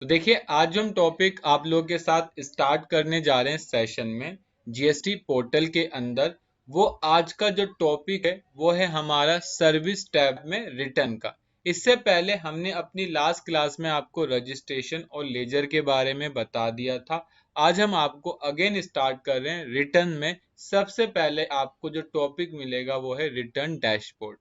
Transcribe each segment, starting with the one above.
तो देखिए, आज जो हम टॉपिक आप लोगों के साथ स्टार्ट करने जा रहे हैं सेशन में जीएसटी पोर्टल के अंदर, वो आज का जो टॉपिक है वो है हमारा सर्विस टैब में रिटर्न का। इससे पहले हमने अपनी लास्ट क्लास में आपको रजिस्ट्रेशन और लेजर के बारे में बता दिया था। आज हम आपको अगेन स्टार्ट कर रहे हैं रिटर्न में। सबसे पहले आपको जो टॉपिक मिलेगा वो है रिटर्न डैशबोर्ड।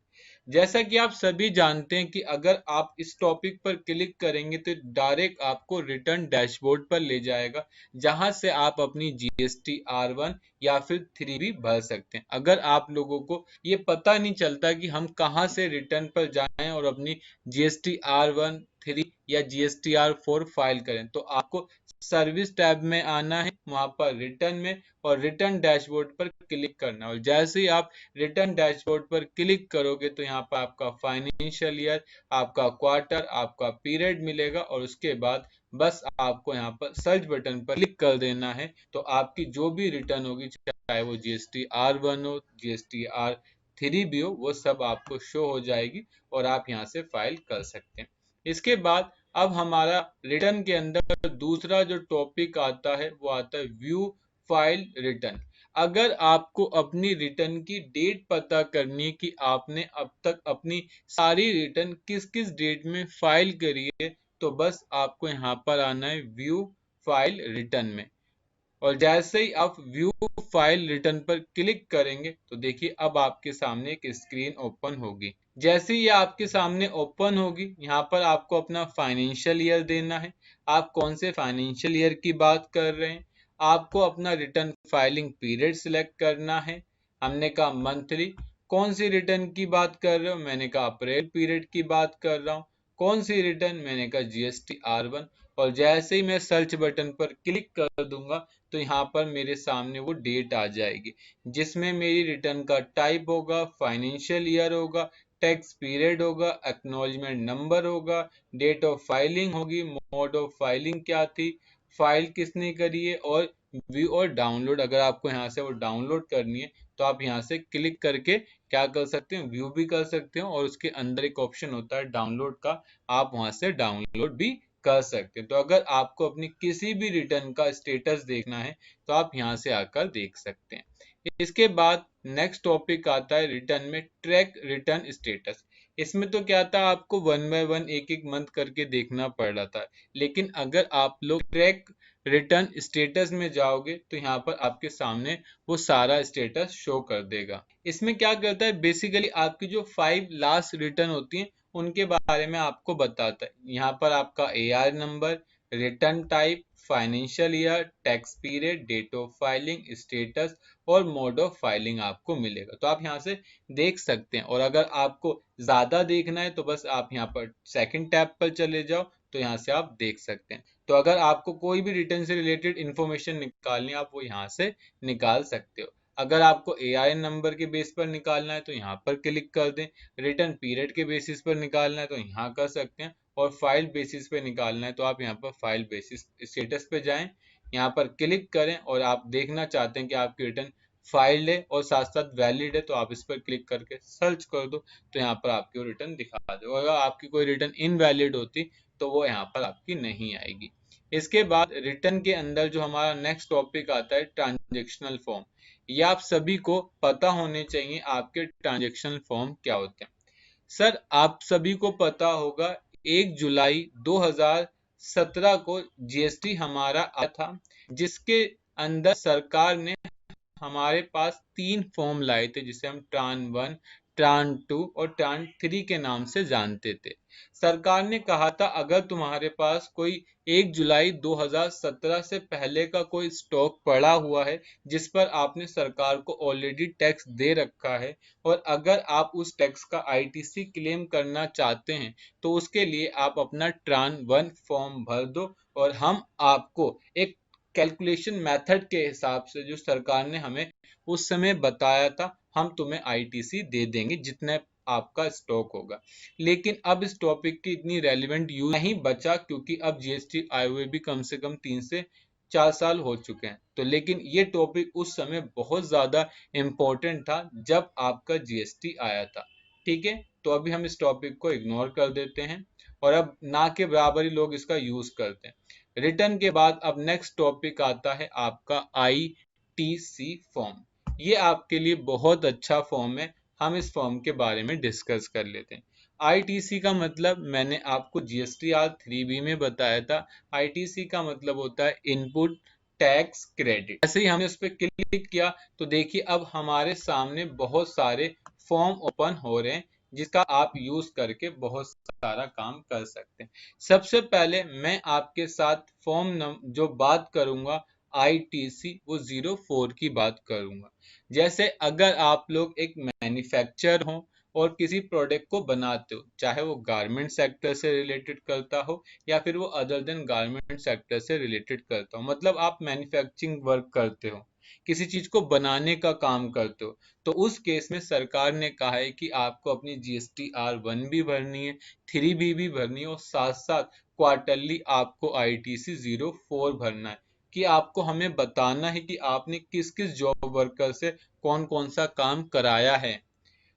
जैसा कि आप सभी जानते हैं कि अगर आप इस टॉपिक पर क्लिक करेंगे तो डायरेक्ट आपको रिटर्न डैशबोर्ड पर ले जाएगा, जहां से आप अपनी जीएसटी R1 या फिर 3 भी भर सकते हैं। अगर आप लोगों को ये पता नहीं चलता कि हम कहां से रिटर्न पर जाएं और अपनी जीएसटी R1 3 या जीएसटी R4 फाइल करें, तो आपको सर्विस टैब में आना है, वहां पर रिटर्न में और रिटर्न डैशबोर्ड पर क्लिक करना है। और जैसे ही आप रिटर्न डैशबोर्ड पर क्लिक करोगे तो यहाँ पर आपका फाइनेंशियल ईयर, आपका क्वार्टर, आपका पीरियड मिलेगा और उसके बाद बस आपको यहाँ पर सर्च बटन पर क्लिक कर देना है। तो आपकी जो भी रिटर्न होगी, चाहे वो जीएसटी R1 हो, जीएसटी R3 भी हो, वो सब आपको शो हो जाएगी और आप यहाँ से फाइल कर सकते हैं। इसके बाद अब हमारा रिटर्न के अंदर दूसरा जो टॉपिक आता है वो आता है व्यू फाइल रिटर्न। अगर आपको अपनी रिटर्न की डेट पता करनी है कि आपने अब तक अपनी सारी रिटर्न किस किस डेट में फाइल करी है, तो बस आपको यहाँ पर आना है व्यू फाइल रिटर्न में। और जैसे ही आप व्यू फाइल रिटर्न पर क्लिक करेंगे तो देखिए अब आपके सामने एक स्क्रीन ओपन होगी। जैसे ही ये आपके सामने ओपन होगी, यहाँ पर आपको अपना फाइनेंशियल ईयर देना है। आप कौन से फाइनेंशियल ईयर की बात कर रहे हैं, आपको अपना रिटर्न फाइलिंग पीरियड सिलेक्ट करना है। हमने कहा मंथली। कौन सी रिटर्न की बात कर रहे हो, मैंने कहा अप्रैल पीरियड की बात कर रहा हूँ। कौन सी रिटर्न, मैंने कहा जीएसटी R1। और जैसे ही मैं सर्च बटन पर क्लिक कर दूंगा तो यहाँ पर मेरे सामने वो डेट आ जाएगी, जिसमें मेरी रिटर्न का टाइप होगा, फाइनेंशियल ईयर होगा, टैक्स पीरियड होगा, एक्नॉलेजमेंट नंबर होगा, डेट ऑफ फाइलिंग होगी, मोड ऑफ फाइलिंग क्या थी, फाइल किसने करी है, और व्यू और डाउनलोड। अगर आपको यहाँ से वो डाउनलोड करनी है तो आप यहाँ से क्लिक करके क्या कर सकते हैं, व्यू भी कर सकते हो और उसके अंदर एक ऑप्शन होता है डाउनलोड का, आप वहां से डाउनलोड भी कर सकते हैं। तो अगर आपको अपनी किसी भी रिटर्न का स्टेटस देखना है तो आप यहाँ से आकर देख सकते हैं। इसके बाद नेक्स्ट टॉपिक आता है रिटर्न में ट्रैक रिटर्न स्टेटस। इसमें तो क्या था, आपको वन बाय वन एक एक मंथ करके देखना पड़ रहा था, लेकिन अगर आप लोग ट्रैक रिटर्न स्टेटस में जाओगे तो यहाँ पर आपके सामने वो सारा स्टेटस शो कर देगा। इसमें क्या करता है, बेसिकली आपकी जो 5 लास्ट रिटर्न होती हैं उनके बारे में आपको बताता है। यहाँ पर आपका AR number, return type, financial year, tax period, date of filing, status और मोड ऑफ फाइलिंग आपको मिलेगा। तो आप यहाँ से देख सकते हैं। और अगर आपको ज्यादा देखना है तो बस आप यहाँ पर सेकंड टैब पर चले जाओ, तो यहाँ से आप देख सकते हैं। तो अगर आपको कोई भी रिटर्न से रिलेटेड इंफॉर्मेशन निकालनी है, आप वो यहाँ से निकाल सकते हो। अगर आपको AIN नंबर के बेस पर निकालना है तो यहाँ पर क्लिक कर दें, रिटर्न पीरियड के बेसिस पर निकालना है तो यहाँ कर सकते हैं, और फाइल बेसिस पे निकालना है तो आप यहाँ पर फाइल बेसिस स्टेटस पे जाएं, यहाँ पर क्लिक करें और आप देखना चाहते हैं कि आपकी रिटर्न फाइल्ड है और साथ साथ वैलिड है, तो आप इस पर क्लिक करके सर्च कर दो, तो यहाँ पर आपकी रिटर्न दिखा दो। अगर आपकी कोई रिटर्न इनवैलिड होती तो वो यहाँ पर आपकी नहीं आएगी। इसके बाद रिटर्न के अंदर जो हमारा नेक्स्ट टॉपिक आता है ट्रांजेक्शनल फॉर्म। ये आप सभी को पता होने चाहिए आपके ट्रांजेक्शनल फॉर्म क्या होते हैं। सर, आप सभी को पता होगा 1 जुलाई 2017 को जीएसटी हमारा आया था, जिसके अंदर सरकार ने हमारे पास 3 फॉर्म लाए थे, जिसे हम ट्रान 1, ट्रान 2 और ट्रान 3 के नाम से जानते थे। सरकार ने कहा था अगर तुम्हारे पास कोई 1 जुलाई 2017 से पहले का कोई स्टॉक पड़ा हुआ है जिस पर आपने सरकार को ऑलरेडी टैक्स दे रखा है, और अगर आप उस टैक्स का आईटीसी क्लेम करना चाहते हैं, तो उसके लिए आप अपना ट्रान 1 फॉर्म भर दो और हम आपको एक कैलकुलेशन मेथड के हिसाब से जो सरकार ने हमें उस समय बताया था, हम तुम्हें आईटीसी दे देंगे जितने आपका स्टॉक होगा। लेकिन अब इस टॉपिक की इतनी रेलिवेंट यूज नहीं बचा, क्योंकि अब जीएसटी आए हुए भी कम से कम 3 से 4 साल हो चुके हैं। तो लेकिन ये टॉपिक उस समय बहुत ज्यादा इम्पोर्टेंट था जब आपका जीएसटी आया था। ठीक है, तो अभी हम इस टॉपिक को इग्नोर कर देते हैं और अब ना के बराबर ही लोग इसका यूज करते हैं। रिटर्न के बाद अब नेक्स्ट टॉपिक आता है आपका ITC फॉर्म। ये आपके लिए बहुत अच्छा फॉर्म है, हम इस फॉर्म के बारे में डिस्कस कर लेते हैं। ITC का मतलब मैंने आपको GSTR 3B में बताया था। ITC का मतलब होता है इनपुट टैक्स क्रेडिट। ऐसे ही हमने उस पर क्लिक किया तो देखिए अब हमारे सामने बहुत सारे फॉर्म ओपन हो रहे हैं जिसका आप यूज करके बहुत सारा काम कर सकते हैं। सबसे पहले मैं आपके साथ फॉर्म जो बात करूंगा ITC वो 04 की बात करूंगा। जैसे अगर आप लोग एक मैन्युफैक्चरर हो और किसी प्रोडक्ट को बनाते हो, चाहे वो गारमेंट सेक्टर से रिलेटेड करता हो या फिर वो अदर देन गारमेंट सेक्टर से रिलेटेड करता हो, मतलब आप मैन्युफैक्चरिंग वर्क करते हो, किसी चीज को बनाने का काम करते हो, तो उस केस में सरकार ने कहा है कि आपको अपनी GSTR 1 भी भरनी है, 3B भी भरनी है और साथ साथ क्वार्टरली आपको ITC 04 भरना है कि आपको हमें बताना है कि आपने किस किस जॉब वर्कर से कौन कौन सा काम कराया है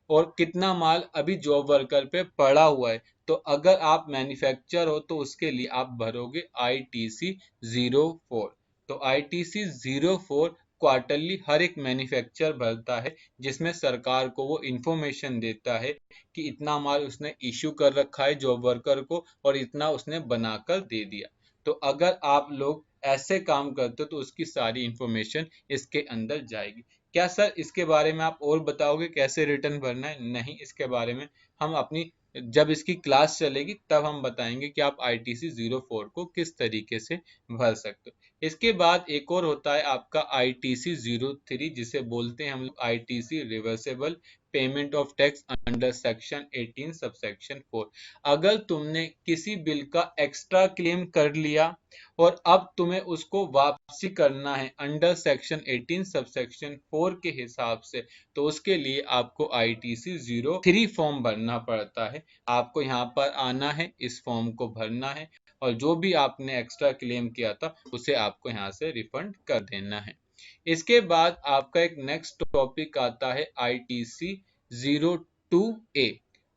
और कितना माल अभी जॉब वर्कर पे पड़ा हुआ है। तो अगर आप मैन्युफैक्चर हो तो उसके लिए आप भरोगे ITC 04। तो ITC 04 क्वार्टरली हर एक मैन्युफैक्चर भरता है, जिसमें सरकार को वो इंफॉर्मेशन देता है कि इतना माल उसने इश्यू कर रखा है जॉब वर्कर को और इतना उसने बनाकर दे दिया। तो अगर आप लोग ऐसे काम करते हो तो उसकी सारी इंफॉर्मेशन इसके अंदर जाएगी। क्या सर इसके बारे में आप और बताओगे कैसे रिटर्न भरना है? नहीं, इसके बारे में हम अपनी जब इसकी क्लास चलेगी तब हम बताएंगे कि आप ITC 04 को किस तरीके से भर सकते हो। इसके बाद एक और होता है आपका ITC 03, जिसे बोलते हैं हम लोग ITC reversible payment of tax under section 18 subsection 4। अगर तुमने किसी बिल का एक्स्ट्रा क्लेम कर लिया और अब तुम्हें उसको वापसी करना है अंडर सेक्शन 18 सबसेक्शन 4 के हिसाब से, तो उसके लिए आपको ITC 03 फॉर्म भरना पड़ता है। आपको यहाँ पर आना है, इस फॉर्म को भरना है और जो भी आपने एक्स्ट्रा क्लेम किया था उसे आपको यहाँ से रिफंड कर देना है। इसके बाद आपका एक नेक्स्ट टॉपिक आता है ITC 02A।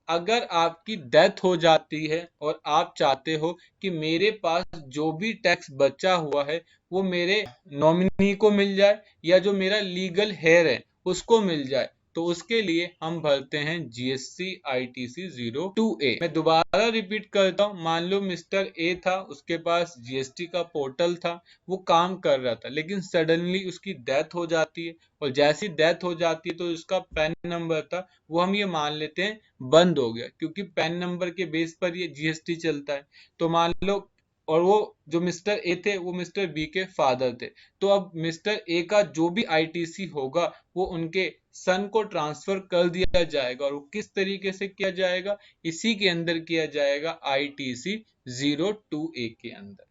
अगर आपकी डेथ हो जाती है और आप चाहते हो कि मेरे पास जो भी टैक्स बचा हुआ है वो मेरे नॉमिनी को मिल जाए या जो मेरा लीगल हेयर है उसको मिल जाए, तो उसके लिए हम भरते हैं GST ITC 02A। मैं दोबारा रिपीट करता हूँ, मान लो मिस्टर ए था, उसके पास GST का पोर्टल था, वो काम कर रहा था, लेकिन सडनली उसकी डेथ हो जाती है और जैसी डेथ हो जाती है तो उसका पैन नंबर था वो हम ये मान लेते हैं बंद हो गया, क्योंकि पैन नंबर के बेस पर ये GST चलता है। तो मान लो और वो जो मिस्टर ए थे वो मिस्टर बी के फादर थे, तो अब मिस्टर ए का जो भी ITC होगा वो उनके सन को ट्रांसफर कर दिया जाएगा। और वो किस तरीके से किया जाएगा? इसी के अंदर किया जाएगा ITC 02A के अंदर।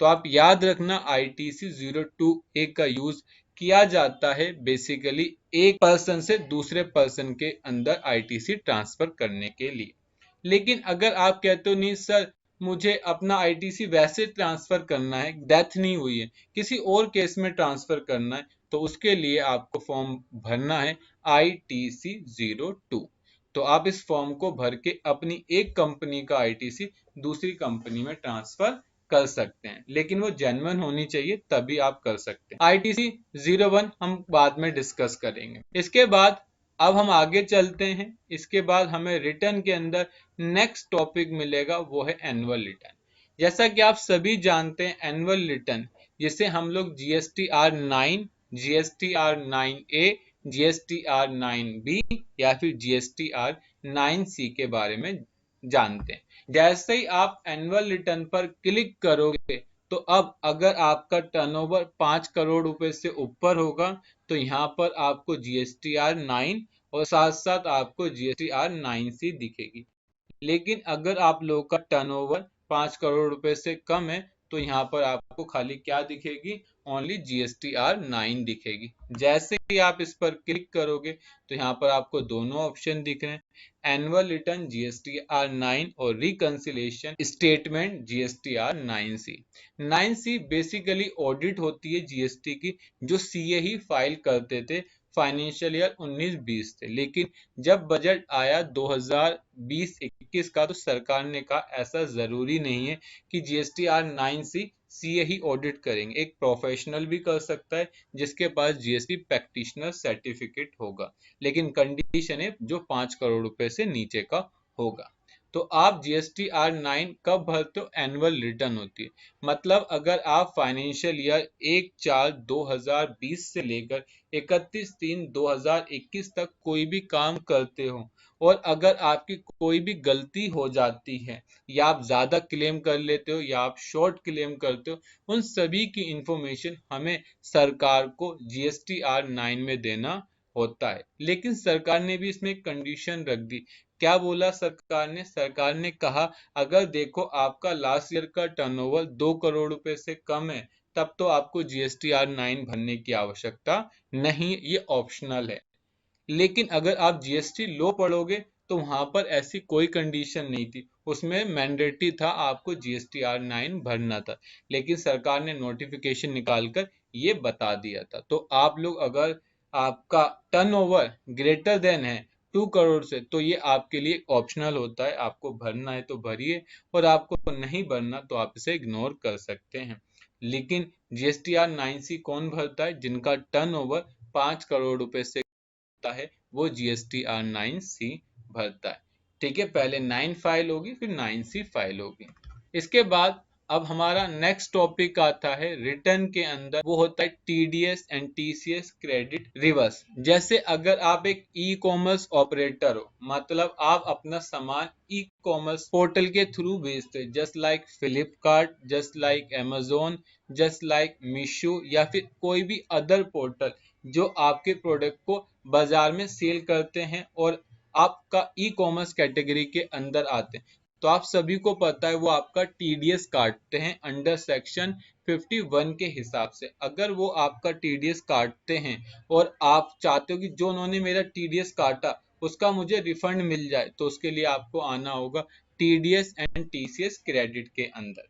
तो आप याद रखना ITC 02A का यूज किया जाता है बेसिकली एक पर्सन से दूसरे पर्सन के अंदर ITC ट्रांसफर करने के लिए। लेकिन अगर आप कहते हो नहीं सर मुझे अपना ITC वैसे ट्रांसफर करना है, डेथ नहीं हुई है, किसी और केस में ट्रांसफर करना है, तो उसके लिए आपको फॉर्म भरना है ITC 02। तो आप इस फॉर्म को भर के अपनी एक कंपनी का ITC दूसरी कंपनी में ट्रांसफर कर सकते हैं, लेकिन वो जेन्युइन होनी चाहिए तभी आप कर सकते हैं। ITC 01 हम बाद में डिस्कस करेंगे। इसके बाद अब हम आगे चलते हैं। इसके बाद हमें रिटर्न के अंदर नेक्स्ट टॉपिक मिलेगा, वो है एनुअल रिटर्न। जैसा कि आप सभी जानते हैं एनुअल रिटर्न जिसे हम लोग GSTR 9, GSTR 9A, GSTR 9B या फिर GSTR 9C के बारे में जानते हैं। जैसे ही आप एनुअल रिटर्न पर क्लिक करोगे तो अब अगर आपका टर्नओवर 5 करोड़ रुपए से ऊपर होगा तो यहाँ पर आपको GSTR 9 और साथ साथ आपको GSTR 9C दिखेगी। लेकिन अगर आप लोगों का टर्नओवर 5 करोड़ रुपए से कम है तो यहाँ पर आपको खाली क्या दिखेगी? ओनली GSTR 9 दिखेगी। जैसे ही आप इस पर क्लिक करोगे तो यहाँ पर आपको दोनों ऑप्शन दिख रहे हैं, एनुअल रिटर्न GSTR 9 और reconciliation statement GSTR 9C। 9C basically audit होती है GST की, जो CA ही फाइल करते थे फाइनेंशियल ईयर 19-20 थे, लेकिन जब बजट आया 2020-21 का तो सरकार ने कहा ऐसा जरूरी नहीं है कि GSTR 9C सीए ही ऑडिट करेंगे, एक प्रोफेशनल भी कर सकता है जिसके पास जीएसटी प्रैक्टिशनर सर्टिफिकेट होगा, लेकिन कंडीशन है जो 5 करोड़ रुपए से नीचे का होगा। तो आप GSTR 9 कब भरते हो? एनुअल रिटर्न होती है, मतलब अगर आप फाइनेंशियल ईयर 1/4/2020 से लेकर 31/3/2021 तक कोई भी काम करते हो और अगर आपकी कोई भी गलती हो जाती है या आप ज्यादा क्लेम कर लेते हो या आप शॉर्ट क्लेम करते हो, उन सभी की इंफॉर्मेशन हमें सरकार को GSTR 9 में देना होता है। लेकिन सरकार ने भी इसमें एक कंडीशन रख दी। क्या बोला सरकार ने? सरकार ने कहा अगर देखो आपका लास्ट ईयर का टर्नओवर 2 करोड़ रुपए से कम है तब तो आपको GSTR 9 भरने की आवश्यकता नहीं, ये ऑप्शनल है। लेकिन अगर आप जीएसटी लो पढ़ोगे तो वहां पर ऐसी कोई कंडीशन नहीं थी, उसमें मैंडेटरी था आपको GSTR 9 भरना था, लेकिन सरकार ने नोटिफिकेशन निकालकर ये बता दिया था। तो आप लोग अगर आपका टर्नओवर ग्रेटर देन है 2 करोड़ से तो ये आपके लिए ऑप्शनल होता है, आपको भरना है तो भरिए और आपको नहीं भरना तो आप इसे इग्नोर कर सकते हैं। लेकिन GSTR 9C कौन भरता है? जिनका टर्नओवर 5 करोड़ रुपए से है वो GSTR 9C भरता है। ठीक है, पहले 9 फाइल होगी फिर 9C फाइल होगी। इसके बाद अब हमारा नेक्स्ट टॉपिक आता है रिटर्न के अंदर, वो होता है TDS and TCS credit reverse. जैसे अगर आप एक ई कॉमर्स ऑपरेटर हो, मतलब आप अपना सामान ई कॉमर्स पोर्टल के थ्रू भेजते हो, just like Flipkart, just like Amazon, just like Meesho या फिर कोई भी अदर पोर्टल जो आपके प्रोडक्ट को बाजार में सेल करते हैं और आपका ई कॉमर्स कैटेगरी के अंदर आते हैं, तो आप सभी को पता है वो आपका TDS काटते हैं अंडर सेक्शन 51 के हिसाब से। अगर वो आपका TDS काटते हैं और आप चाहते हो कि जो उन्होंने मेरा TDS काटा उसका मुझे रिफंड मिल जाए, तो उसके लिए आपको आना होगा TDS एंड TCS क्रेडिट के अंदर।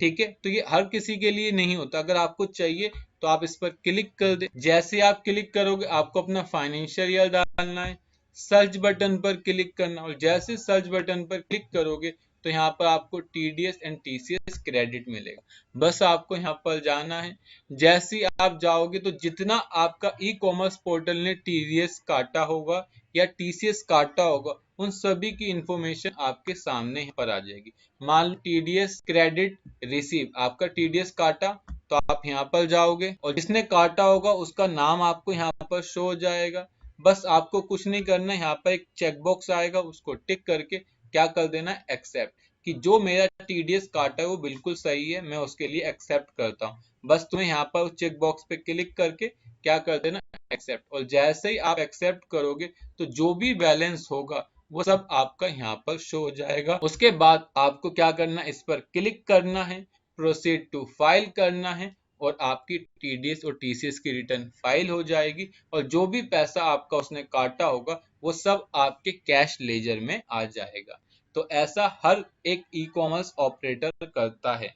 ठीक है, तो ये हर किसी के लिए नहीं होता, अगर आपको चाहिए तो आप इस पर क्लिक कर दे। जैसे आप क्लिक करोगे आपको अपना फाइनेंशियल ईयर डालना है, सर्च बटन पर क्लिक करना, और जैसे सर्च बटन पर क्लिक करोगे तो यहाँ पर आपको TDS एंड TCS क्रेडिट मिलेगा। बस आपको यहाँ पर जाना है, जैसे ही आप जाओगे तो जितना आपका ई कॉमर्स पोर्टल ने TDS काटा होगा या TCS काटा होगा उन सभी की इंफॉर्मेशन आपके सामने पर आ जाएगी। मान लो TDS क्रेडिट रिसीव, आपका TDS काटा तो आप यहाँ पर जाओगे और जिसने काटा होगा उसका नाम आपको यहाँ पर शो हो जाएगा। बस आपको कुछ नहीं करना है, यहाँ पर एक चेकबॉक्स आएगा उसको टिक करके क्या कर देना है, एक्सेप्ट, कि जो मेरा TDS काटा है वो बिल्कुल सही है, मैं उसके लिए एक्सेप्ट करता हूँ। बस तुम्हें यहाँ पर चेक बॉक्स पे क्लिक करके क्या कर देना, एक्सेप्ट, और जैसे ही आप एक्सेप्ट करोगे तो जो भी बैलेंस होगा वो सब आपका यहाँ पर शो हो जाएगा। उसके बाद आपको क्या करना है, इस पर क्लिक करना है, प्रोसीड टू फाइल करना है और आपकी TDS और TCS की रिटर्न फाइल हो जाएगी और जो भी पैसा आपका उसने काटा होगा वो सब आपके कैश लेजर में आ जाएगा। तो ऐसा हर एक ई कॉमर्स ऑपरेटर करता है।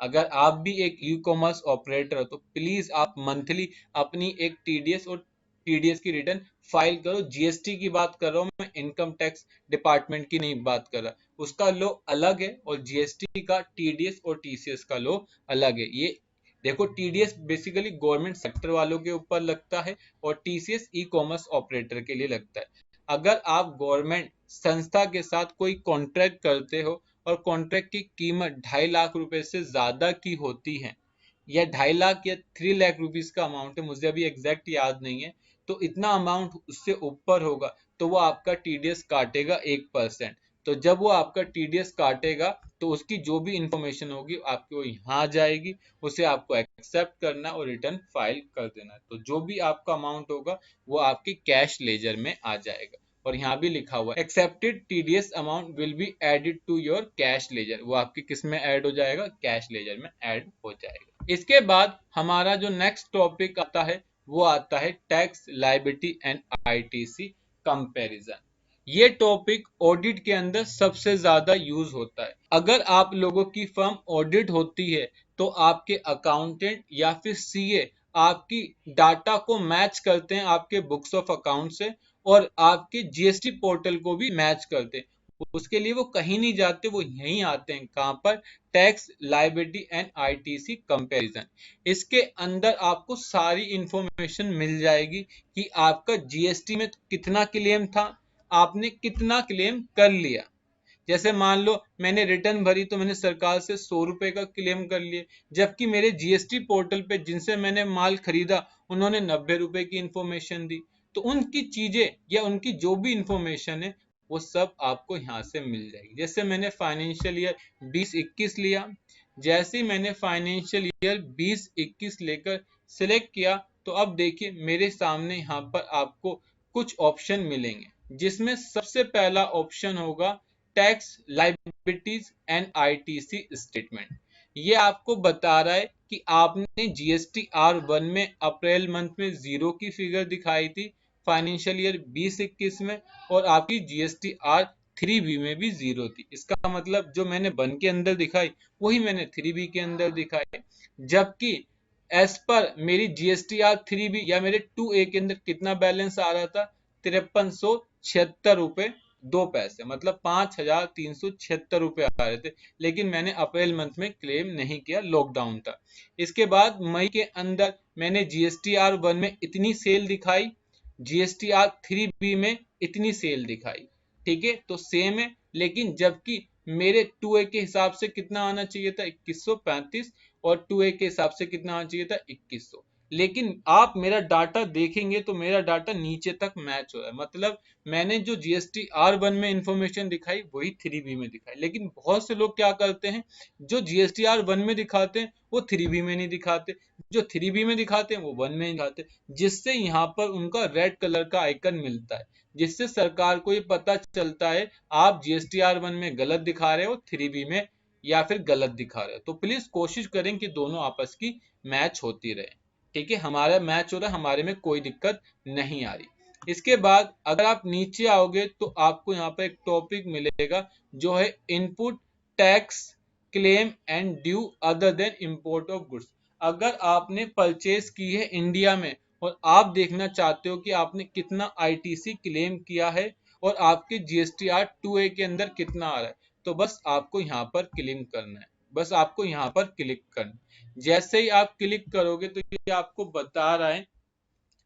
अगर आप भी एक ई कॉमर्स ऑपरेटर हो तो प्लीज आप मंथली अपनी एक TDS और TDS की रिटर्न फाइल करो। GST की बात कर रहा हूँ मैं, इनकम टैक्स डिपार्टमेंट की नहीं बात कर रहा, उसका लो अलग है और GST का TDS और TCS का लो अलग है। ये देखो, TDS बेसिकली गवर्नमेंट सेक्टर वालों के ऊपर लगता है और TCS ई कॉमर्स ऑपरेटर के लिए लगता है। अगर आप गवर्नमेंट संस्था के साथ कोई कॉन्ट्रैक्ट करते हो और कॉन्ट्रैक्ट की कीमत 2.5 लाख रुपए से ज्यादा की होती है, या 2.5 लाख या 3 लाख रुपीस का अमाउंट है, मुझे अभी एग्जैक्ट याद नहीं है, तो इतना अमाउंट उससे ऊपर होगा तो वो आपका TDS काटेगा 1%। तो जब वो आपका TDS काटेगा तो उसकी जो भी इंफॉर्मेशन होगी आपको यहाँ आ जाएगी, उसे आपको एक्सेप्ट करना और रिटर्न फाइल कर देना। तो जो भी आपका अमाउंट होगा वो आपके कैश लेजर में आ जाएगा और यहाँ भी लिखा हुआ है accepted TDS amount will be added to your cash ledger, वो आपके किस में ऐड हो जाएगा, कैश लेजर में ऐड हो जाएगा। इसके बाद हमारा जो नेक्स्ट टॉपिक आता है वो आता है tax liability and ITC comparison. ये टॉपिक ऑडिट के अंदर सबसे ज्यादा यूज होता है। अगर आप लोगों की फर्म ऑडिट होती है तो आपके अकाउंटेंट या फिर CA आपकी डाटा को मैच करते हैं आपके बुक्स ऑफ अकाउंट से और आपके जीएसटी पोर्टल को भी मैच करते हैं। उसके लिए वो कहीं नहीं जाते, वो यहीं आते हैं। कहां पर? Tax liability and ITC comparison. इसके अंदर आपको सारी इंफॉर्मेशन मिल जाएगी कि आपका जीएसटी में कितना क्लेम था, आपने कितना क्लेम कर लिया। जैसे मान लो मैंने रिटर्न भरी तो मैंने सरकार से 100 रुपए का क्लेम कर लिए, जबकि मेरे जीएसटी पोर्टल पे जिनसे मैंने माल खरीदा उन्होंने 90 रुपए की इंफॉर्मेशन दी। तो उनकी चीजें या उनकी जो भी इंफॉर्मेशन है वो सब आपको यहाँ से मिल जाएगी। जैसे मैंने फाइनेंशियल ईयर 2021 लिया, जैसे ही मैंने फाइनेंशियल ईयर 2021 लेकर सिलेक्ट किया तो अब देखिए मेरे सामने यहाँ पर आपको कुछ ऑप्शन मिलेंगे, जिसमें सबसे पहला ऑप्शन होगा tax liabilities and ITC statement. ये आपको बता रहा है कि आपने जीएसटी R1 में अप्रैल मंथ में 0 की फिगर दिखाई थी फाइनेंशियल ईयर 2021 में, और आपकी जीएसटी R3B में भी 0 थी। इसका मतलब जो मैंने 1 के अंदर दिखाई वही मैंने 3B के अंदर दिखाई। जबकि एज पर मेरी जीएसटी R3B या मेरे 2A के अंदर कितना बैलेंस आ रहा था? 5376 रुपए 2 पैसे, मतलब 5376 रुपए आ रहे थे। लेकिन मैंने अप्रैल मंथ में क्लेम नहीं किया, लॉकडाउन था। इसके बाद मई के अंदर मैंने जीएसटी R1 में इतनी सेल दिखाई, जीएसटी R3B में इतनी सेल दिखाई। ठीक है, तो सेम है, लेकिन जबकि मेरे 2A के हिसाब से कितना आना चाहिए था? 2135, और 2A के हिसाब से कितना आना चाहिए था? 2100। लेकिन आप मेरा डाटा देखेंगे तो मेरा डाटा नीचे तक मैच हो रहा है। मतलब मैंने जो जीएसटी R1 में इंफॉर्मेशन दिखाई वही 3B में दिखाई। लेकिन बहुत से लोग क्या करते हैं, जो जीएसटी R1 में दिखाते हैं वो 3B में नहीं दिखाते, जो 3B में दिखाते हैं वो 1 में नहीं दिखाते, जिससे यहाँ पर उनका रेड कलर का आइकन मिलता है, जिससे सरकार को ये पता चलता है आप जीएसटी R1 में गलत दिखा रहे हो, 3B में या फिर गलत दिखा रहे हो। तो प्लीज कोशिश करें कि दोनों आपस की मैच होती रहे। ठीक है, हमारा मैच हो रहा है, हमारे में कोई दिक्कत नहीं आ रही। इसके बाद अगर आप नीचे आओगे तो आपको यहाँ पर एक टॉपिक मिलेगा जो है input tax claim and due other than import of goods. अगर आपने परचेज की है इंडिया में और आप देखना चाहते हो कि आपने कितना आईटीसी क्लेम किया है और आपके जीएसटी R2A के अंदर कितना आ रहा है, तो बस आपको यहाँ पर क्लिक करना है, बस आपको यहाँ पर क्लिक करना है। जैसे ही आप क्लिक करोगे तो ये आपको बता रहा है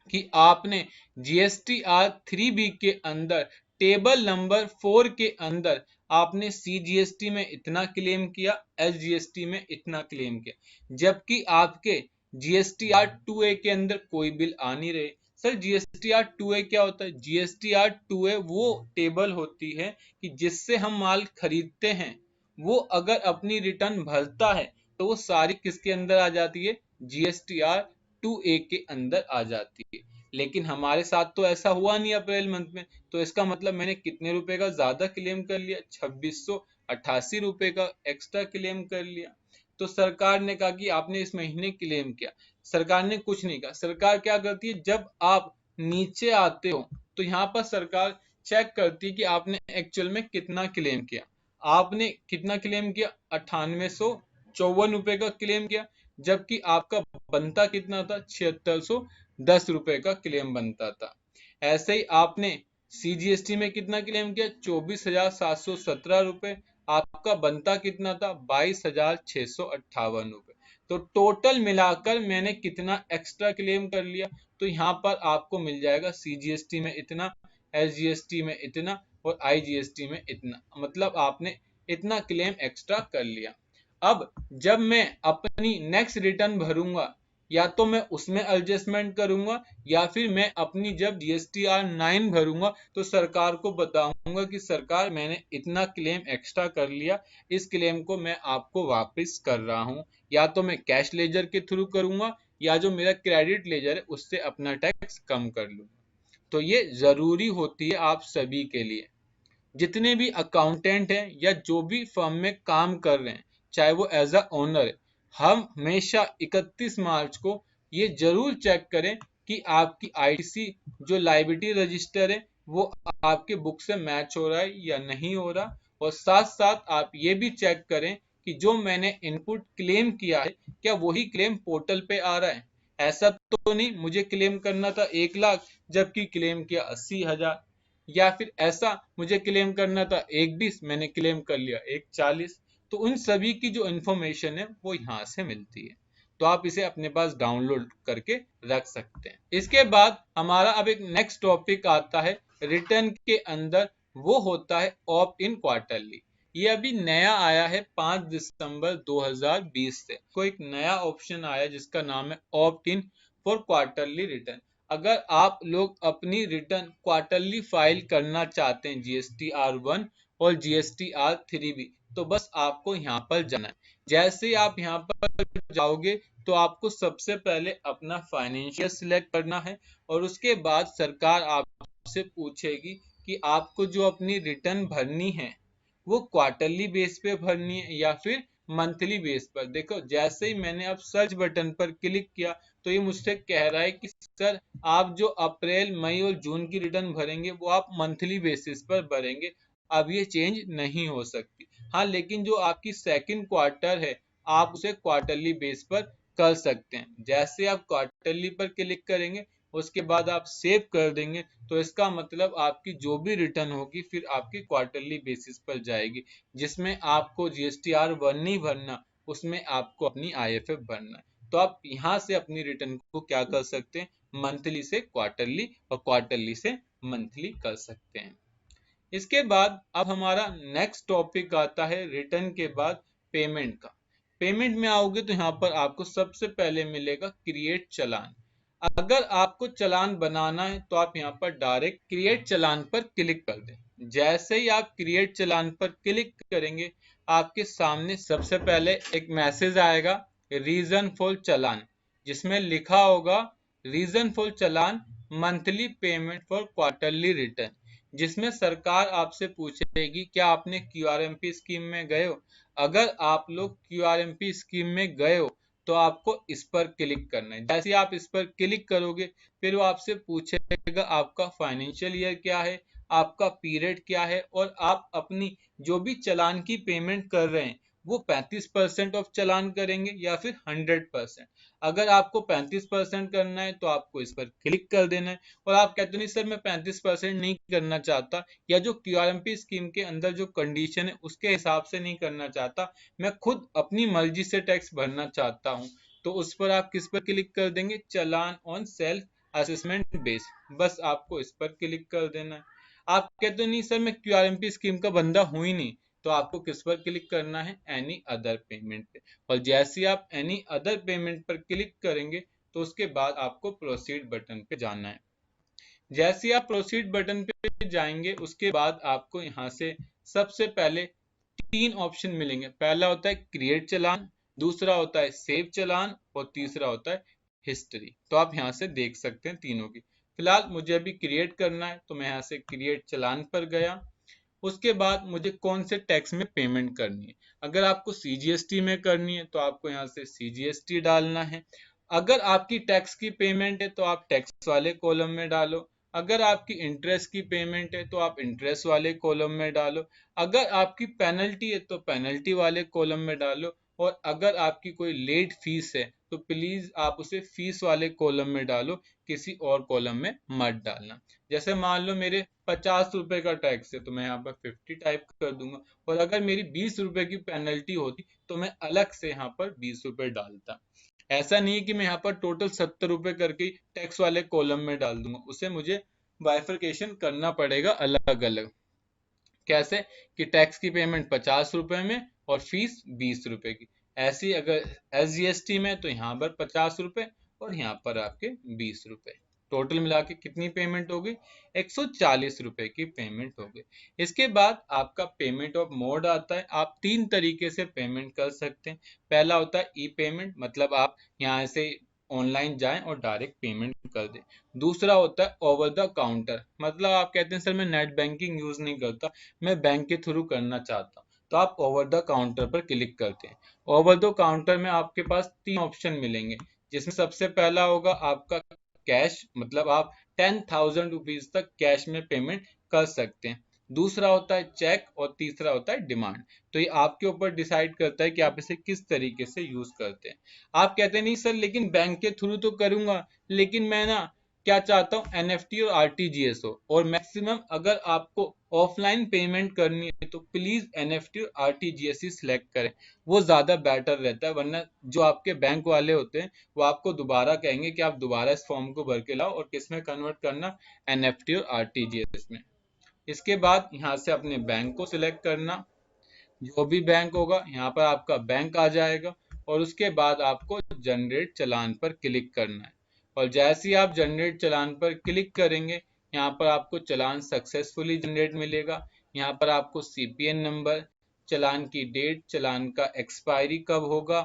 कि आपने जीएसटी R3B के अंदर टेबल नंबर 4 के अंदर आपने सीजीएसटी में इतना क्लेम किया, एसजीएसटी में इतना क्लेम किया, जबकि आपके जीएसटी R2A के अंदर कोई बिल आ नहीं रहे। सर जीएसटी R2A क्या होता है? जीएसटी R2A वो टेबल होती है कि जिससे हम माल खरीदते हैं, वो अगर अपनी रिटर्न भरता है तो वो सारी किसके अंदर आ जाती है? जीएसटी R2A के अंदर आ जाती है। लेकिन हमारे साथ तो ऐसा हुआ नहीं अप्रैल मंथ में, तो इसका मतलब मैंने कितने रुपए का ज्यादा क्लेम कर लिया? 2688 रुपए का एक्स्ट्रा क्लेम कर लिया। तो सरकार ने कहा कि आपने इस महीने क्लेम किया। सरकार ने कुछ नहीं कहा। सरकार क्या करती है, जब आप नीचे आते हो तो यहाँ पर सरकार चेक करती है कि आपने एक्चुअल में कितना क्लेम किया। आपने कितना क्लेम किया? 9854 रुपए का क्लेम किया, जबकि आपका बनता कितना था? 7610 रुपए का क्लेम बनता था। ऐसे ही आपने सीजीएसटी में कितना क्लेम किया? 24,717 रुपए। आपका बनता कितना था? 22,658 रुपए। तो टोटल मिलाकर मैंने कितना एक्स्ट्रा क्लेम कर लिया? तो यहाँ पर आपको मिल जाएगा सीजीएसटी में इतना, एसजीएसटी में इतना और आईजीएसटी में इतना, मतलब आपने इतना क्लेम एक्स्ट्रा कर लिया। अब जब मैं अपनी नेक्स्ट रिटर्न भरूंगा या तो मैं उसमें एडजस्टमेंट करूंगा या फिर मैं अपनी जब जीएसटी R9 भरूंगा तो सरकार को बताऊंगा कि सरकार मैंने इतना क्लेम एक्स्ट्रा कर लिया, इस क्लेम को मैं आपको वापस कर रहा हूं। या तो मैं कैश लेजर के थ्रू करूंगा या जो मेरा क्रेडिट लेजर है उससे अपना टैक्स कम कर लूंगा। तो ये जरूरी होती है आप सभी के लिए, जितने भी अकाउंटेंट हैं या जो भी फर्म में काम कर रहे हैं, चाहे वो एज अ ओनर है, हम हमेशा 31 मार्च को ये जरूर चेक करें कि आपकी आईटीसी जो लायबिलिटी रजिस्टर है वो आपके बुक से मैच हो रहा है या नहीं हो रहा। और साथ साथ आप ये भी चेक करें कि जो मैंने इनपुट क्लेम किया है क्या वही क्लेम पोर्टल पे आ रहा है। ऐसा तो नहीं मुझे क्लेम करना था 1 लाख जबकि क्लेम किया 80,000, या फिर ऐसा मुझे क्लेम करना था 1,20 मैंने क्लेम कर लिया 1,40। तो उन सभी की जो इन्फॉर्मेशन है वो यहाँ से मिलती है, तो आप इसे अपने पास डाउनलोड करके रख सकते हैं। इसके बाद हमारा अब एक नेक्स्ट टॉपिक आता है रिटर्न के अंदर, वो होता है ऑप्ट इन क्वार्टरली। ये अभी नया आया है 5 दिसंबर 2020 से, कोई एक नया ऑप्शन आया जिसका नाम है opt in for quarterly return. अगर आप लोग अपनी रिटर्न क्वार्टरली फाइल करना चाहते हैं GSTR 1 और GSTR 3 भी, तो बस आपको यहाँ पर जाना है। जैसे ही आप यहाँ पर जाओगे तो आपको सबसे पहले अपना फाइनेंशियल सिलेक्ट करना है, और उसके बाद सरकार आपसे पूछेगी कि आपको जो अपनी रिटर्न भरनी है वो क्वार्टरली बेस पे भरनी है या फिर मंथली बेस पर। देखो जैसे ही मैंने अब सर्च बटन पर क्लिक किया तो ये मुझसे कह रहा है कि सर आप जो अप्रैल मई और जून की रिटर्न भरेंगे वो आप मंथली बेसिस पर भरेंगे, अब ये चेंज नहीं हो सकती। हाँ, लेकिन जो आपकी सेकंड क्वार्टर है आप उसे क्वार्टरली बेस पर कर सकते हैं। जैसे आप क्वार्टरली पर क्लिक करेंगे उसके बाद आप सेव कर देंगे तो इसका मतलब आपकी जो भी रिटर्न होगी फिर आपकी क्वार्टरली बेसिस पर जाएगी, जिसमें आपको GSTR 1 नहीं भरना, उसमें आपको अपनी IFF भरना है। तो आप यहाँ से अपनी रिटर्न को क्या कर सकते हैं, मंथली से क्वार्टरली और क्वार्टरली से मंथली कर सकते हैं। इसके बाद अब हमारा नेक्स्ट टॉपिक आता है रिटर्न के बाद पेमेंट का। पेमेंट में आओगे तो यहाँ पर आपको सबसे पहले मिलेगा क्रिएट चालान। अगर आपको चालान बनाना है तो आप यहाँ पर डायरेक्ट क्रिएट चालान पर क्लिक कर दें। जैसे ही आप क्रिएट चालान पर क्लिक करेंगे आपके सामने सबसे पहले एक मैसेज आएगा रीजन फॉर चालान, जिसमें लिखा होगा रीजन फॉर चालान monthly payment for quarterly return, जिसमें सरकार आपसे पूछेगी क्या आपने QRMP स्कीम में गए हो। अगर आप लोग QRMP स्कीम में गए हो तो आपको इस पर क्लिक करना है। जैसे आप इस पर क्लिक करोगे फिर वो आपसे पूछेगा आपका फाइनेंशियल ईयर क्या है, आपका पीरियड क्या है, और आप अपनी जो भी चालान की पेमेंट कर रहे हैं वो 35% ऑफ चालान करेंगे या फिर 100%। अगर आपको 35% करना है तो आपको इस पर क्लिक कर देना है, और आप कहते नहीं सर मैं 35% नहीं करना चाहता, या जो QRMP स्कीम के अंदर जो कंडीशन है उसके हिसाब से नहीं करना चाहता, मैं खुद अपनी मर्जी से टैक्स भरना चाहता हूँ, तो उस पर आप किस पर क्लिक कर देंगे, चालान ऑन सेल्फ असेसमेंट बेस, बस आपको इस पर क्लिक कर देना है। आप कहते नहीं सर मैं QRMP स्कीम का बंदा हूं ही नहीं, तो आपको किस पर क्लिक करना है, एनी अदर पेमेंट पे, और जैसे आप एनी अदर पेमेंट पर क्लिक करेंगे तो उसके बाद आपको प्रोसीड बटन पे जाना है। जैसे आप प्रोसीड बटन पे जाएंगे उसके बाद आपको यहाँ से सबसे पहले 3 ऑप्शन मिलेंगे। पहला होता है क्रिएट चालान, दूसरा होता है सेव चालान, और तीसरा होता है हिस्ट्री। तो आप यहाँ से देख सकते हैं तीनों की। फिलहाल मुझे अभी क्रिएट करना है तो मैं यहाँ से क्रिएट चालान पर गया। उसके बाद मुझे कौन से टैक्स में पेमेंट करनी है, अगर आपको CGST में करनी है तो आपको यहाँ से CGST डालना है। अगर आपकी टैक्स की पेमेंट है तो आप टैक्स वाले कॉलम में डालो, अगर आपकी इंटरेस्ट की पेमेंट है तो आप इंटरेस्ट वाले कॉलम में डालो, अगर आपकी पेनल्टी है तो पेनल्टी वाले कॉलम में डालो, और अगर आपकी कोई लेट फीस है तो प्लीज आप उसे फीस वाले कॉलम में डालो, किसी और कॉलम में मत डालना। जैसे मान लो मेरे 50 रुपए का टैक्स है तो मैं यहाँ पर 50 टाइप कर दूंगा, और अगर मेरी 20 रुपए की पेनल्टी होती तो मैं अलग से यहाँ पर 20 रुपए डालता। ऐसा नहीं है कि मैं यहाँ पर टोटल 70 रुपए करके टैक्स वाले कॉलम में डाल दूंगा, उसे मुझे बाइफरकेशन करना पड़ेगा अलग अलग। कैसे कि टैक्स की पेमेंट 50 रुपए में और फीस 20 रुपए की, ऐसी अगर SGST में तो यहाँ पर 50 रुपए और यहाँ पर आपके 20 रुपए, टोटल मिला के कितनी पेमेंट होगी, 140 रुपए की पेमेंट होगी। इसके बाद आपका पेमेंट ऑफ मोड आता है। आप 3 तरीके से पेमेंट कर सकते हैं। पहला होता है ई पेमेंट, मतलब आप यहाँ से ऑनलाइन जाएं और डायरेक्ट पेमेंट कर दें। दूसरा होता है ओवर द काउंटर, मतलब आप कहते हैं सर मैं नेट बैंकिंग यूज नहीं करता, मैं बैंक के थ्रू करना चाहता हूँ, तो आप ओवर द काउंटर पर क्लिक करते हैं। ओवर द काउंटर में आपके पास 3 ऑप्शन मिलेंगे, जिसमें सबसे पहला होगा आपका कैश, मतलब आप 10,000 रुपीज तक कैश में पेमेंट कर सकते हैं। दूसरा होता है चेक और तीसरा होता है डिमांड। तो ये आपके ऊपर डिसाइड करता है कि आप इसे किस तरीके से यूज करते हैं। आप कहते हैं नहीं सर लेकिन बैंक के थ्रू तो करूंगा, लेकिन मैं ना क्या चाहता हूँ एनएफटी और आरटीजीएस हो, और मैक्सिमम अगर आपको ऑफलाइन पेमेंट करनी है तो प्लीज एनएफटी और आरटीजीएस ही सिलेक्ट करें, वो ज्यादा बेटर रहता है। वरना जो आपके बैंक वाले होते हैं वो आपको दोबारा कहेंगे कि आप दोबारा इस फॉर्म को भर के लाओ और किस में कन्वर्ट करना, एनएफटी और आरटीजीएस में। इसके बाद यहाँ से अपने बैंक को सिलेक्ट करना, जो भी बैंक होगा यहाँ पर आपका बैंक आ जाएगा, और उसके बाद आपको जनरेट चालान पर क्लिक करना है। और जैसे ही आप जनरेट चालान पर क्लिक करेंगे यहाँ पर आपको चालान सक्सेसफुली जनरेट मिलेगा। यहाँ पर आपको सीपीएन नंबर, चालान की डेट, चालान का एक्सपायरी कब होगा,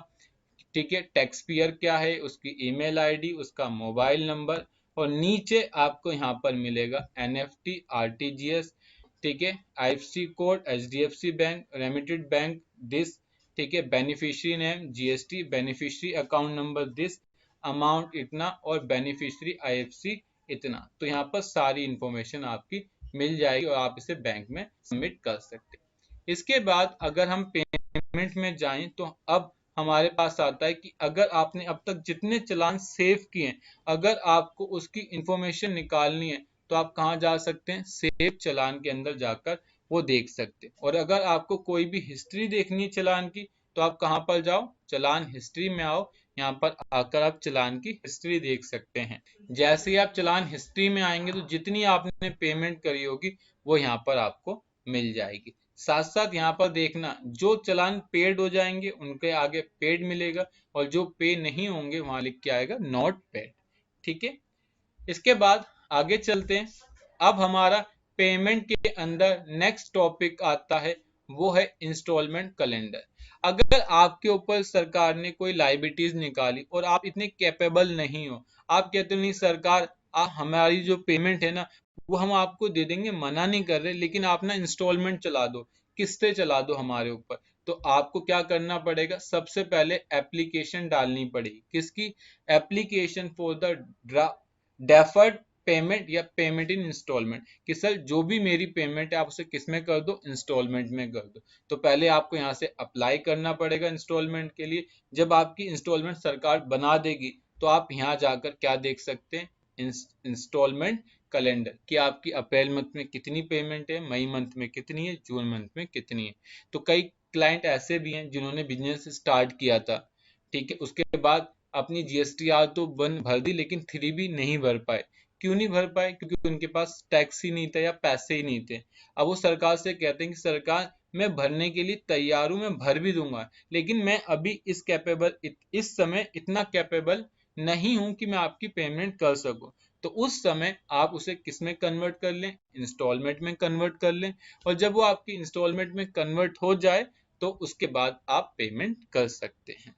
ठीक है, टैक्स पेयर क्या है, उसकी ईमेल आईडी, उसका मोबाइल नंबर, और नीचे आपको यहाँ पर मिलेगा एनएफटी, आरटीजीएस, ठीक है, IFSC code, HDFC bank, remitted bank this, ठीक है, beneficiary name, GST, beneficiary account number this, amount इतना, और बेनिफिशियरी आईएफएससी इतना। तो यहाँ पर सारी इंफॉर्मेशन आपकी मिल जाएगी और आप इसे बैंक में सबमिट कर सकते हैं। इसके बाद अगर हम पेमेंट में जाएं तो अब हमारे पास आता है कि अगर आपने अब तक जितने चालान सेव किए हैं, अगर आपको उसकी इंफॉर्मेशन निकालनी है तो आप कहाँ जा सकते हैं, सेव चालान के अंदर जाकर वो देख सकते हैं। और अगर आपको कोई भी हिस्ट्री देखनी है चालान की तो आप कहाँ पर जाओ, चालान हिस्ट्री में आओ, यहाँ पर आकर आप चालान की हिस्ट्री देख सकते हैं। जैसे ही आप चालान हिस्ट्री में आएंगे तो जितनी आपने पेमेंट करी होगी वो यहाँ पर आपको मिल जाएगी। साथ साथ यहाँ पर देखना जो चालान पेड हो जाएंगे उनके आगे पेड मिलेगा, और जो पे नहीं होंगे वहां लिख के आएगा नॉट पेड, ठीक है। इसके बाद आगे चलते हैं। अब हमारा पेमेंट के अंदर नेक्स्ट टॉपिक आता है, वो है इंस्टॉलमेंट कैलेंडर। अगर आपके ऊपर सरकार ने कोई लाइबिलिटीज निकाली और आप इतने कैपेबल नहीं हो, आप कहते हो नहीं सरकार हमारी जो पेमेंट है ना वो हम आपको दे देंगे, मना नहीं कर रहे, लेकिन आप ना इंस्टॉलमेंट चला दो, किस्तें चला दो हमारे ऊपर, तो आपको क्या करना पड़ेगा, सबसे पहले एप्लीकेशन डालनी पड़ेगी। किसकी, application for the deferred payment या पेमेंट इन इंस्टॉलमेंट, कि सर जो भी मेरी पेमेंट है आप उसे किस में कर दो, इंस्टॉलमेंट में कर दो। तो पहले आपको यहाँ से अप्लाई करना पड़ेगा इंस्टॉलमेंट के लिए। जब आपकी इंस्टॉलमेंट सरकार बना देगी तो आप यहाँ जाकर क्या देख सकते हैं, इंस्टॉलमेंट कैलेंडर, कि आपकी अप्रैल मंथ में कितनी पेमेंट है, मई मंथ में कितनी है, जून मंथ में कितनी है। तो कई क्लाइंट ऐसे भी हैं जिन्होंने बिजनेस स्टार्ट किया था, ठीक है, उसके बाद अपनी जीएसटीआर तो भर दी लेकिन 3B नहीं भर पाए। क्यों नहीं भर पाए, क्योंकि उनके पास टैक्स ही नहीं था या पैसे ही नहीं थे। अब वो सरकार से कहते हैं कि सरकार मैं भरने के लिए तैयार हूं, मैं भर भी दूंगा, लेकिन मैं अभी इस समय इतना कैपेबल नहीं हूं कि मैं आपकी पेमेंट कर सकूं। तो उस समय आप उसे किस में कन्वर्ट कर लें, इंस्टॉलमेंट में कन्वर्ट कर लें, और जब वो आपकी इंस्टॉलमेंट में कन्वर्ट हो जाए तो उसके बाद आप पेमेंट कर सकते हैं।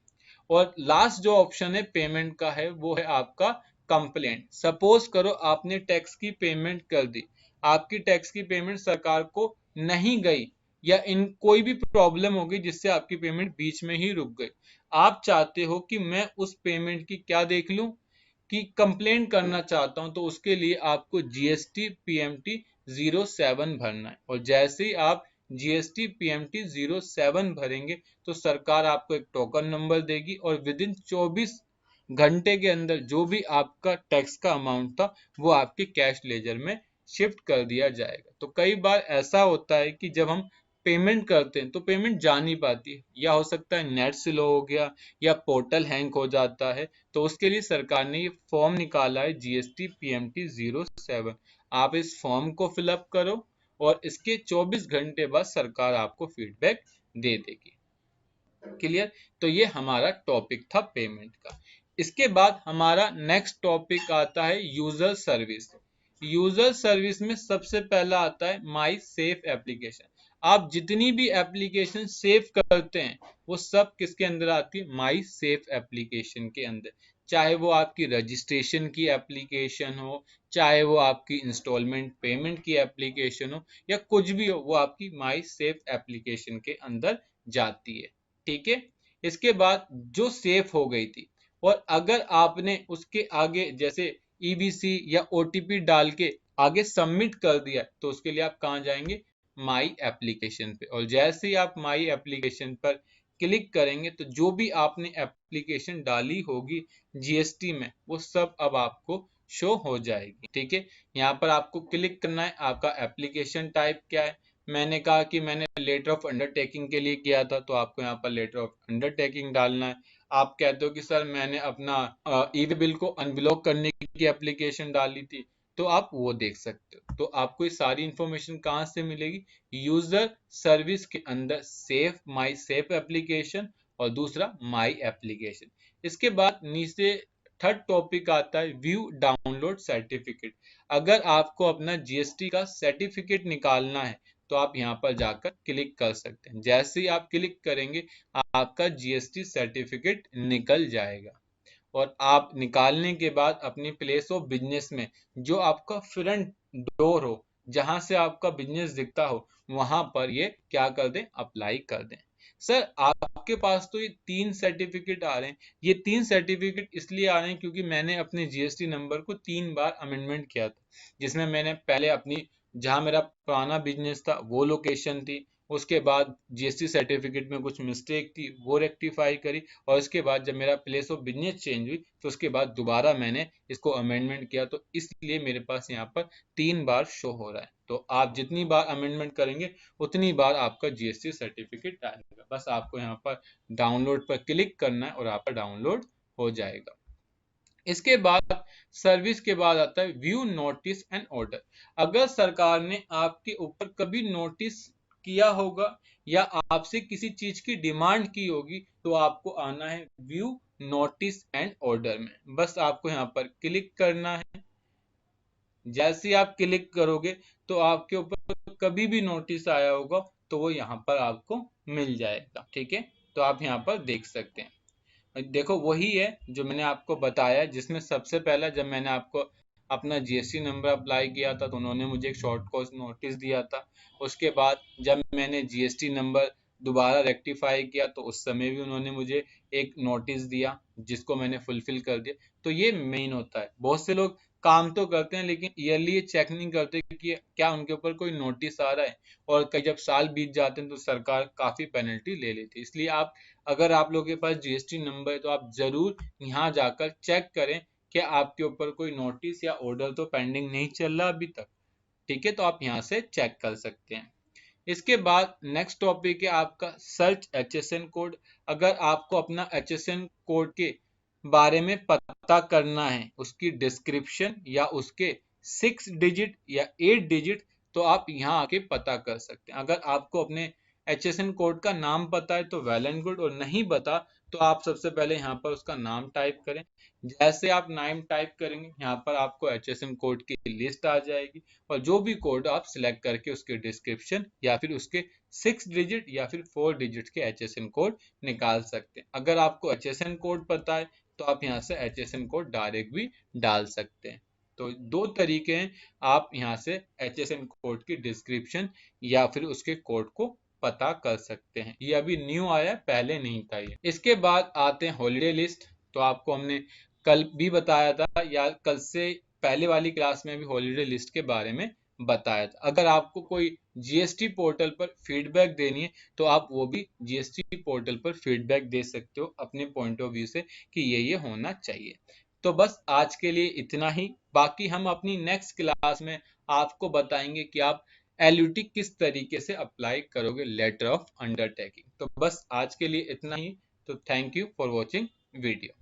और लास्ट जो ऑप्शन है पेमेंट का है वो है आपका कंप्लेंट। सपोज करो आपने टैक्स की पेमेंट कर दी, आपकी टैक्स की पेमेंट सरकार को नहीं गई, या इन कोई भी प्रॉब्लम हो गई जिससे आपकी पेमेंट बीच में ही रुक गई, आप चाहते हो कि मैं उस पेमेंट की क्या देख लूं, कि कंप्लेंट करना चाहता हूं, तो उसके लिए आपको जीएसटी पीएमटी 07 भरना है। और जैसे ही आप जीएसटी पीएमटी 07 भरेंगे तो सरकार आपको एक टोकन नंबर देगी, और विद इन 24 घंटे के अंदर जो भी आपका टैक्स का अमाउंट था वो आपके कैश लेजर में शिफ्ट कर दिया जाएगा। तो कई बार ऐसा होता है कि जब हम पेमेंट करते हैं तो पेमेंट जा नहीं पाती है, या हो सकता है नेट स्लो हो गया, या पोर्टल हैंग हो जाता है। तो उसके लिए सरकार ने ये फॉर्म निकाला है जीएसटी पीएमटी 07। आप इस फॉर्म को फिलअप करो और इसके 24 घंटे बाद सरकार आपको फीडबैक दे देगी। क्लियर। तो ये हमारा टॉपिक था पेमेंट का। इसके बाद हमारा नेक्स्ट टॉपिक आता है यूजर सर्विस। यूजर सर्विस में सबसे पहला आता है माई सेफ एप्लीकेशन। आप जितनी भी एप्लीकेशन सेव करते हैं वो सब किसके अंदर आती है, माई सेफ एप्लीकेशन के अंदर। चाहे वो आपकी रजिस्ट्रेशन की एप्लीकेशन हो, चाहे वो आपकी इंस्टॉलमेंट पेमेंट की एप्लीकेशन हो, या कुछ भी हो, वो आपकी माई सेफ एप्लीकेशन के अंदर जाती है, ठीक है। इसके बाद जो सेफ हो गई थी, और अगर आपने उसके आगे जैसे ईबीसी या ओटीपी डाल के आगे सबमिट कर दिया तो उसके लिए आप कहाँ जाएंगे, माई एप्लीकेशन पे, और जैसे ही आप माई एप्लीकेशन पर क्लिक करेंगे तो जो भी आपने एप्लीकेशन डाली होगी जीएसटी में वो सब अब आपको शो हो जाएगी। ठीक है, यहाँ पर आपको क्लिक करना है। आपका एप्लीकेशन टाइप क्या है, मैंने कहा कि मैंने लेटर ऑफ अंडरटेकिंग के लिए किया था, तो आपको यहाँ पर लेटर ऑफ अंडरटेकिंग डालना है। आप कहते हो कि सर मैंने अपना ई वे बिल को अनब्लॉक करने की एप्लीकेशन डाली थी, तो आप वो देख सकते हो। तो आपको ये सारी इंफॉर्मेशन कहाँ से मिलेगी, यूजर सर्विस के अंदर सेफ माई सेफ एप्लीकेशन और दूसरा माई एप्लीकेशन। इसके बाद नीचे थर्ड टॉपिक आता है व्यू डाउनलोड सर्टिफिकेट। अगर आपको अपना जीएसटी का सर्टिफिकेट निकालना है तो आप यहाँ पर जाकर क्लिक कर सकते हैं। जैसे ही आप क्लिक करेंगे आपका जीएसटी सर्टिफिकेट निकल जाएगा, और आप निकालने के बाद अपनी प्लेस ऑफ बिजनेस में जो आपका फ्रंट डोर हो, जहां से आपका बिजनेस दिखता हो, वहां पर ये क्या कर दें, अप्लाई कर दें। सर आपके पास तो ये 3 सर्टिफिकेट आ रहे हैं, ये 3 सर्टिफिकेट इसलिए आ रहे हैं क्योंकि मैंने अपने जीएसटी नंबर को 3 बार अमेंडमेंट किया था, जिसमें मैंने पहले अपनी जहां मेरा पुराना बिजनेस था वो लोकेशन थी, उसके बाद जीएसटी सर्टिफिकेट में कुछ मिस्टेक थी वो रेक्टिफाई करी, और इसके बाद जब मेरा प्लेस ऑफ बिजनेस चेंज हुई तो उसके बाद दोबारा मैंने इसको अमेंडमेंट किया, तो इसलिए मेरे पास यहाँ पर 3 बार शो हो रहा है। तो आप जितनी बार अमेंडमेंट करेंगे उतनी बार आपका जीएसटी सर्टिफिकेट आएगा। बस आपको यहाँ पर डाउनलोड पर क्लिक करना है और आपका डाउनलोड हो जाएगा। इसके बाद सर्विस के बाद आता है व्यू नोटिस एंड ऑर्डर। अगर सरकार ने आपके ऊपर कभी नोटिस किया होगा या आपसे किसी चीज की डिमांड की होगी तो आपको आना है व्यू नोटिस एंड ऑर्डर में। बस आपको यहाँ पर क्लिक करना है। जैसे ही आप क्लिक करोगे तो आपके ऊपर कभी भी नोटिस आया होगा तो वो यहाँ पर आपको मिल जाएगा। ठीक है, तो आप यहाँ पर देख सकते हैं। देखो वही है जो मैंने आपको बताया, जिसमें सबसे पहला जब मैंने आपको अपना जीएसटी नंबर अप्लाई किया था तो उन्होंने मुझे एक शॉर्ट कोर्स नोटिस दिया था। उसके बाद जब मैंने जीएसटी नंबर दोबारा रेक्टिफाई किया तो उस समय भी उन्होंने मुझे एक नोटिस दिया जिसको मैंने फुलफिल कर दिया। तो ये मेन होता है। बहुत से लोग काम तो करते हैं लेकिन ईयरली ये चेक नहीं करते कि क्या उनके ऊपर कोई नोटिस आ रहा है, और कई जब साल बीत जाते हैं तो सरकार काफी पेनल्टी ले लेती है। इसलिए आप अगर आप लोगों के पास जीएसटी नंबर है तो आप जरूर यहाँ जाकर चेक करें कि आपके ऊपर कोई नोटिस या ऑर्डर तो पेंडिंग नहीं चल रहा अभी तक। ठीक है, तो आप यहाँ से चेक कर सकते हैं। इसके बाद नेक्स्ट टॉपिक है आपका सर्च एचएसएन कोड। अगर आपको अपना एचएसएन कोड के बारे में पता करना है, उसकी डिस्क्रिप्शन या उसके 6 डिजिट या 8 डिजिट, तो आप यहाँ आके पता कर सकते हैं। अगर आपको अपने एचएसएन कोड का नाम पता है तो वेल एंड गुड, और नहीं पता तो आप सबसे पहले यहाँ पर उसका नाम टाइप करें। जैसे आप नाम टाइप करेंगे यहाँ पर आपको एचएसएन कोड की लिस्ट आ जाएगी, और जो भी कोड आप सिलेक्ट करके उसके डिस्क्रिप्शन या फिर उसके 6 डिजिट या फिर 4 डिजिट के एचएसएन कोड निकाल सकते हैं। अगर आपको एचएसएन कोड पता है तो आप यहाँ से एचएसएन कोड डायरेक्ट भी डाल सकते हैं। तो 2 तरीके हैं, आप यहाँ से एचएसएन कोड की डिस्क्रिप्शन या फिर उसके कोड को पता कर सकते हैं। ये अभी न्यू आया है, पहले नहीं था ये। इसके बाद आते हैं हॉलीडे लिस्ट। तो आपको हमने कल भी बताया था या कल से पहले वाली क्लास में भी हॉलीडे लिस्ट के बारे में बताया था। अगर आपको कोई जीएसटी पोर्टल पर फीडबैक देनी है तो आप वो भी जीएसटी पोर्टल पर फीडबैक दे सकते हो अपने पॉइंट ऑफ व्यू से कि ये होना चाहिए। तो बस आज के लिए इतना ही। बाकी हम अपनी नेक्स्ट क्लास में आपको बताएंगे कि आप एलयूटी किस तरीके से अप्लाई करोगे लेटर ऑफ अंडरटेकिंग। तो बस आज के लिए इतना ही। तो thank you for watching video.